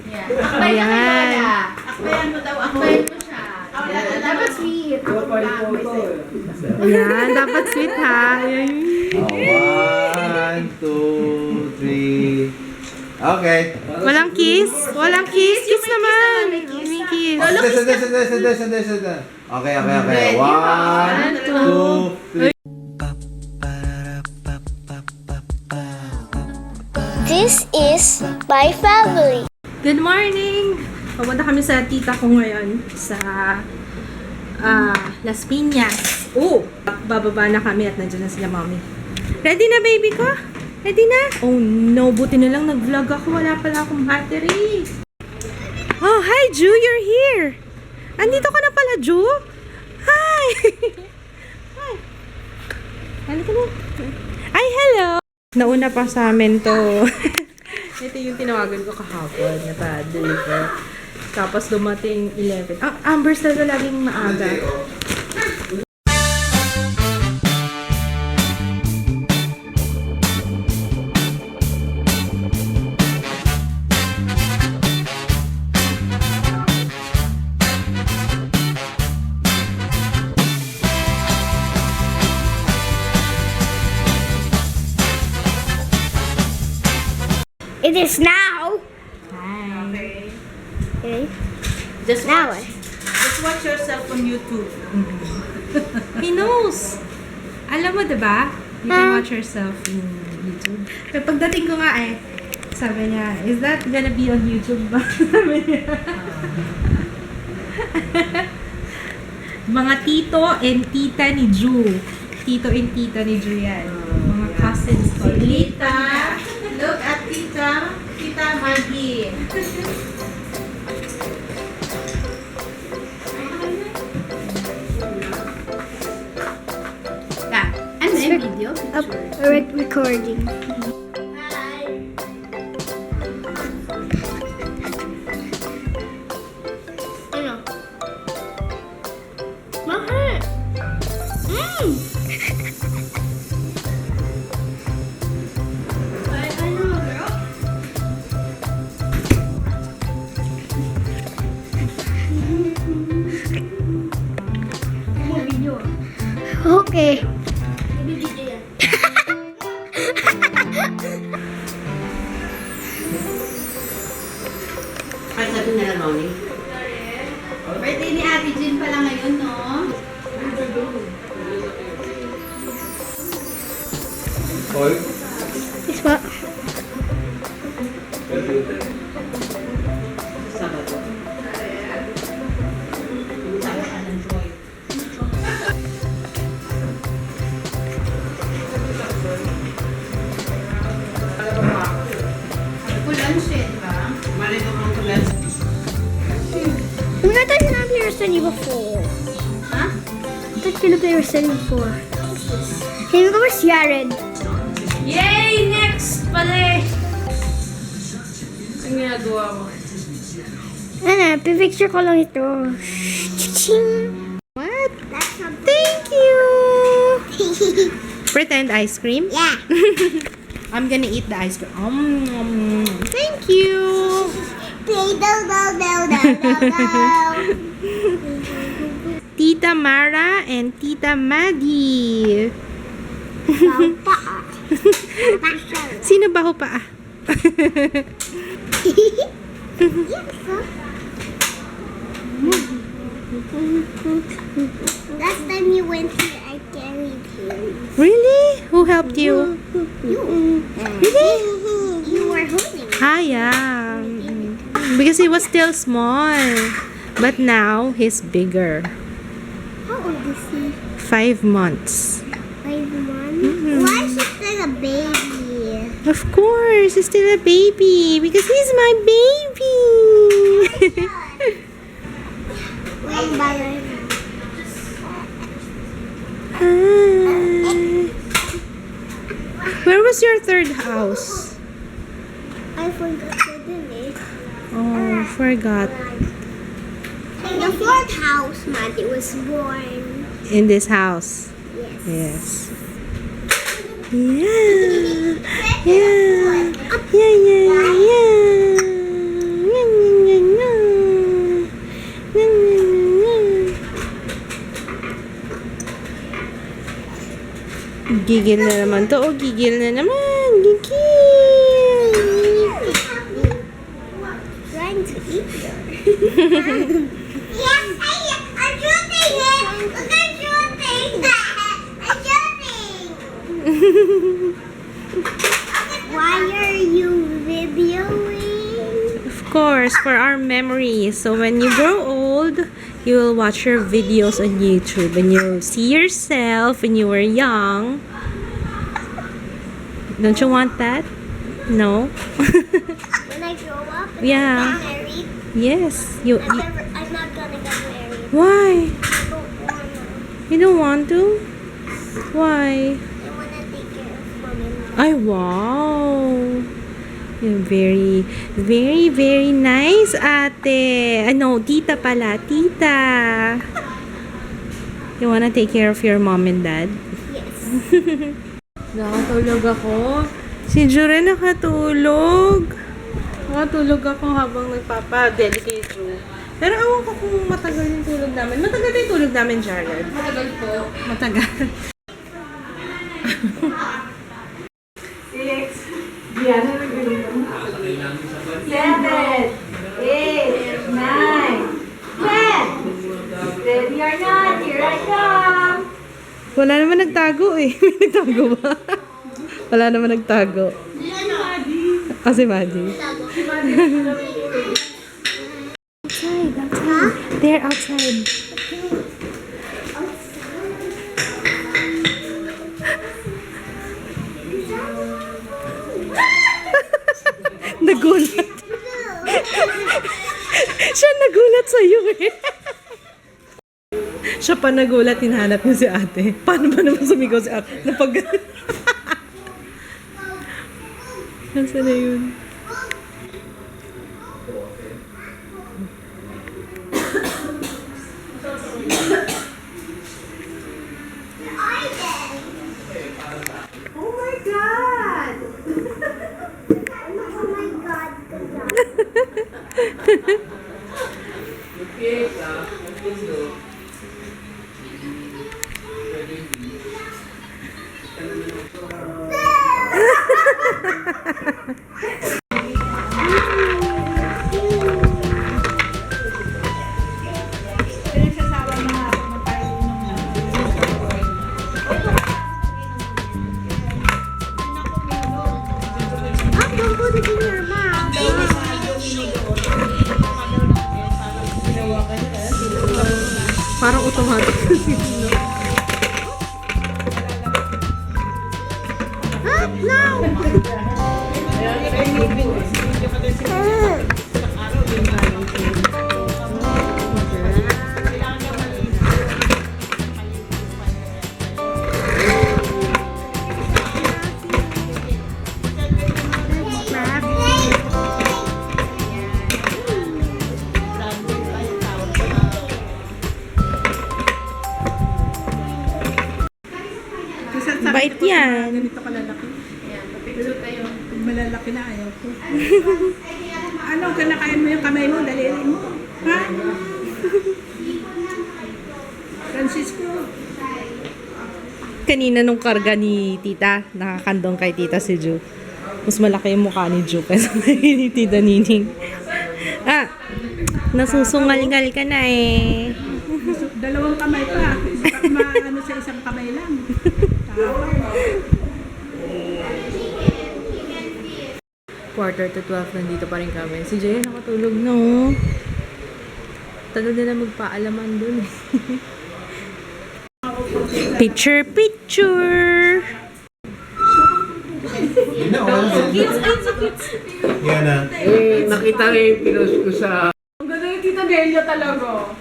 Ayan. Akbayan mo daw ako. Akbayan mo siya. Dapat sweet. Ayan, dapat sweet ha. Ayan. One, two, three. Okay. Walang kiss? Walang kiss? Kiss naman. May kiss. Sanda. Okay. One, two, three. This is my family. Good morning! Pupunta kami sa tita ko ngayon sa Las Piñas. Oh! Bababa na kami at nandiyan na sila mommy. Ready na baby ko? Ready na? Oh no, buti na lang nag-vlog ako. Wala pala akong battery. Oh, hi Ju! You're here! Andito ka na pala, Ju? Hi! Hi! Halika na. Ay, hello! Nauna pa sa amin to. Ito yung tinawagan ko kahapon na pa-deliver. Tapos dumating 11. Amber talaga laging maaga. It is now. Okay. Okay. Just Now watch. Just watch yourself on YouTube. He knows! Alam mo, diba? You can watch yourself in YouTube. Pero pagdating ko nga sabi niya, is that gonna be on YouTube ba? Sabi niya. Mga tito and tita ni Ju. Tito and tita ni Ju yan. Mga cousins ko. Tita, look at Tita Maggie. Ano yung video? Up, recording. Ano? Mahal. Okay. Ay, sabi na lang, Mami. Birthday ni Ate Jean pala ngayon, no? Hoy. Is what? Sabado. Kulansin ba? Mali naman kulansin. Oh my god, I thought you were studying before. Ha? I thought you were studying before. Hey, where's Jared? Yay! Next pala! Ang ginagawa mo? Ano, pipicture ko lang ito. Ching! What? That's a Thank you! Pretend ice cream? Yeah. I'm gonna eat the ice cream. Thank you! Play do. Tita Mara and Tita Maggie. Sino ba ho pa? Last time you went here, I carried him. Really? Who helped you? You. Really? You were holding me. Yeah. Because he was still small. But now, he's bigger. How old is he? 5 months. 5 months? Why is he still a baby? Of course, he's still a baby. Because he's my baby. Wait, ballerina. Hi. Where was your third house? I forgot to do it. Oh, forgot. The fourth house, Maddie was born. In this house. Yes. Yes. Yeah. Yeah. Yeah. Gigil na naman to. Oh, gigil na naman. Gigil. Trying to eat them. Yes, I'm shooting it. I'm shooting. I'm shooting. Why are you videoing? Of course, for our memories. So when you grow old, you will watch your videos on YouTube and you'll see yourself when you were young. Don't you want that? No? When I grow up and Yeah. get married, Yes. I'm not gonna get married. Why? I don't wanna. You don't want to? Why? I wanna take care of mom and dad. Ay, wow. You're very, very, very nice, ate. Ano, tita pala. Tita. You wanna take care of your mom and dad? Yes. Nakatulog ako. Si Jure nakatulog. Nakatulog ako habang nagpapa-deli kay Ju. Pero awan ko kung matagal yung tulog namin. Matagal yung tulog namin, Jared. Matagal po. Matagal. Ready or not, here I come. Wala naman nagtago eh. May nagtago ba? Wala naman nagtago. Kasi Maddie. Outside. They're outside. Nagulat. Siya nagulat sa'yo eh. Siya pa nagulat, hinahanap niya si ate. Paano ba naman sumigaw si ate? Napag... Nasaan na yun? Oh my God! Oh my God. Don't put it in your mouth. Parang automatic kasi. Up now. Bait yan. Ganito kalalaki. Picture kayo. Pag malalaki na ayaw ko. Ano, kinakain mo yung kamay mo, daliri mo. Ha? Francisco. Kanina nung karga ni tita, nakakandong kay tita si Ju. Mas malaki yung mukha ni Ju kaysa ni tita Nining. Ah, nasusungal-ngal ka na eh. Dalawang kamay pa. Baka maano sa isang kamay lang. Quarter to 12, nandito pa rin kami. Si Jay nakatulog no. Tagal na magpaalaman dun eh. Picture, picture! Yun na, wala na. Yan na. Nakita ko yung pinost ko sa... Ang ganda yung Tita Delia talaga.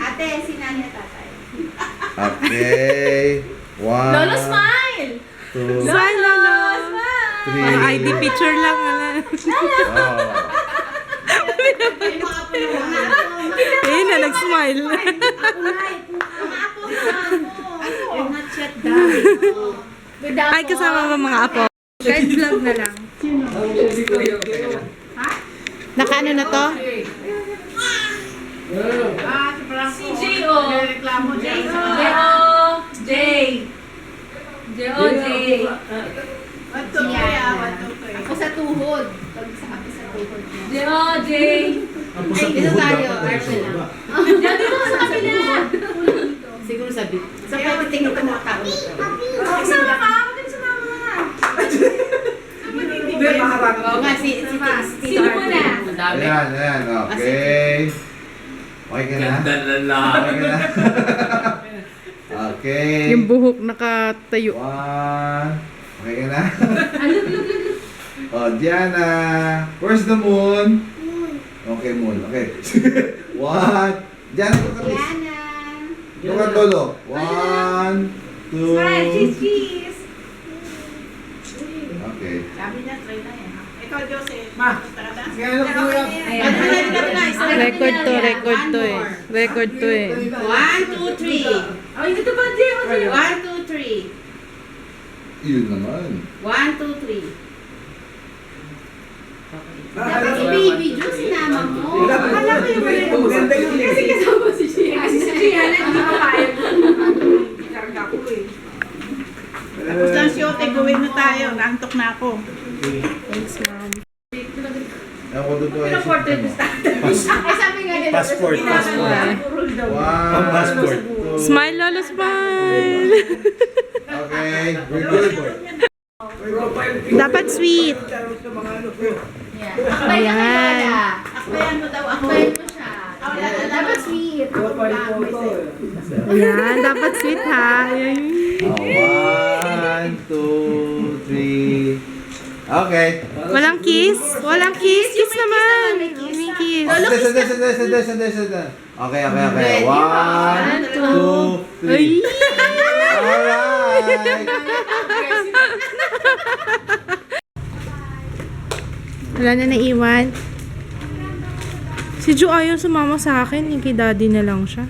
Ate, si nanay at tatay. Okay. One. Lolo, smile! Two. Smile, Lolo! Three. Parang ID picture lang. Oh. Ayun na, nag-smile. I'm not shut down. Ay, kasama mo mga apo. Guys, vlog na lang. Nakaano na to? Si J.O. J.O. J. Jay. One, two, three, one, two, three. Ako sa tuhod. Pag sa ako sa tuhod niya. Jay. Ang sa Ay, dito tuhod tayo, dapat ay sa Arsenal. baba. Dito sa kabila. Siguro sabi. Sa pwede tingnan ko mga tao nito. Sama ka! Bakit sumama ka? Hindi, maharap. Oo nga, si Tito Arthur. Ang dami. Ayan, okay. Okay ka na? Ganda na lang. Okay ka na? Okay. Yung buhok nakatayo. One. Okay ka na? Oh, Diana. Where's the moon? Okay, moon. Okay. One. Diana, look at this. Diana. Look at Lolo. One, two. Cheese! Okay. Sabi niya, try na yan. Ikaw, Joseph. Gusto ka na? Kaya ko yung... Record to eh. Record to eh. 1, 2, 3. Oh, ito ba, Jay? 1, 2, 3. Yun naman. 1, 2, 3. Dapat si Baby Joe, sinama mo. Akala ko yung mali. Maganda yun eh. Kasi kasama si Gia. Kasi si Gia na, hindi ko kaya. Karga ko eh. Tapos lang siyote, gawin na tayo. Naantok na ako. Thanks, ma'am. Ako doon po ay Ay, sabi nga nila. Passport. Purul daw. Ang passport. Smile, Lolo, smile! Okay, we're good. Dapat sweet. Akbayan mo wala. Akbayan mo daw ako. Akbayan mo siya. Dapat sweet. Ayan, dapat sweet ha. Ayan. One, two, three. Okay. Walang kiss? Walang kiss? Kiss naman. May kiss. Sandali. Okay. One, two, three. Alright. Wala na naiwan. Si Ju ayaw sumama sa akin. Yung kay daddy na lang siya.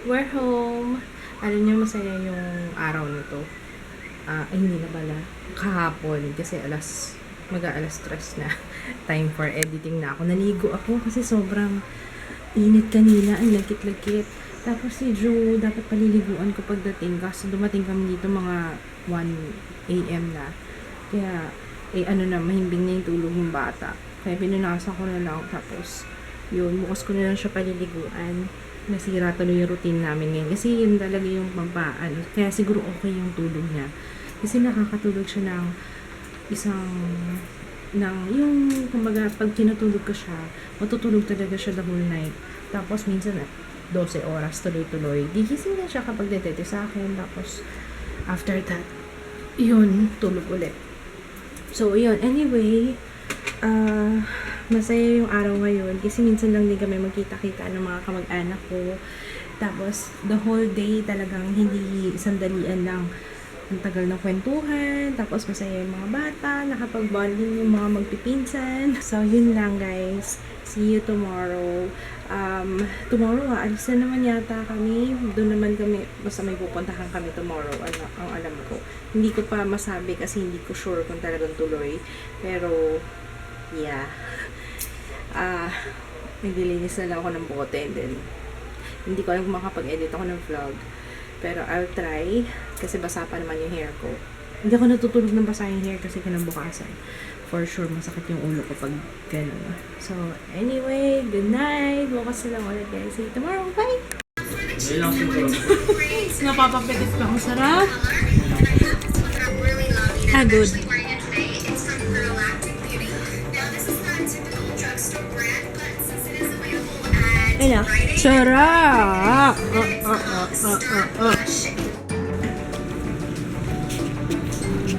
We're home. Alam niyo, masaya yung araw nito. Ay, hindi na pala. Kahapon. Kasi mag-alas 3 na. Time for editing na ako. Naligo ako kasi sobrang init kanina. Ang lagkit-lagkit. Tapos si Ju, dapat paliliguan ko pagdating. Kasi dumating kami dito mga 1 a.m. na. Kaya, mahimbing na yung tulog ng bata. Kaya pinunasan ko na lang. Tapos, yun, bukas ko na lang siya paliliguan. Nasira tuloy yung routine namin ngayon. Kasi yun talaga yung kaya siguro okay yung tulog niya. Kasi nakakatulog siya kumbaga, pag tinutulog ko siya, matutulog talaga siya the whole night. Tapos, minsan, 12 oras, tuloy-tuloy. Gigising na siya kapag detete sa akin. Tapos, after that, yun, tulog ulit. So, yun. Anyway, masaya yung araw ngayon kasi minsan lang din kami magkita-kita ng mga kamag-anak ko. Tapos, the whole day talagang hindi sandalian lang. Ang tagal ng kwentuhan. Tapos, masaya yung mga bata. Nakapag-bonding yung mga magpipinsan. So, yun lang guys. See you tomorrow. Tomorrow alis na naman yata kami. Doon naman kami, basta may pupuntahan kami tomorrow. Ang alam ko. Hindi ko pa masabi kasi hindi ko sure kung talagang tuloy. Pero, yeah. Naglilinis na lang ako ng bote and then hindi ko alam kung makapag-edit ako ng vlog. Pero I'll try kasi basa pa naman yung hair ko. Hindi ako natutulog ng basa yung hair kasi kinabukasan. For sure, masakit yung ulo ko pag gano'n. So, anyway, good night. Bukas na lang ulit guys. See you tomorrow. Bye! Napapapitis pa ako. Sarap. Good. Ano? Sarap!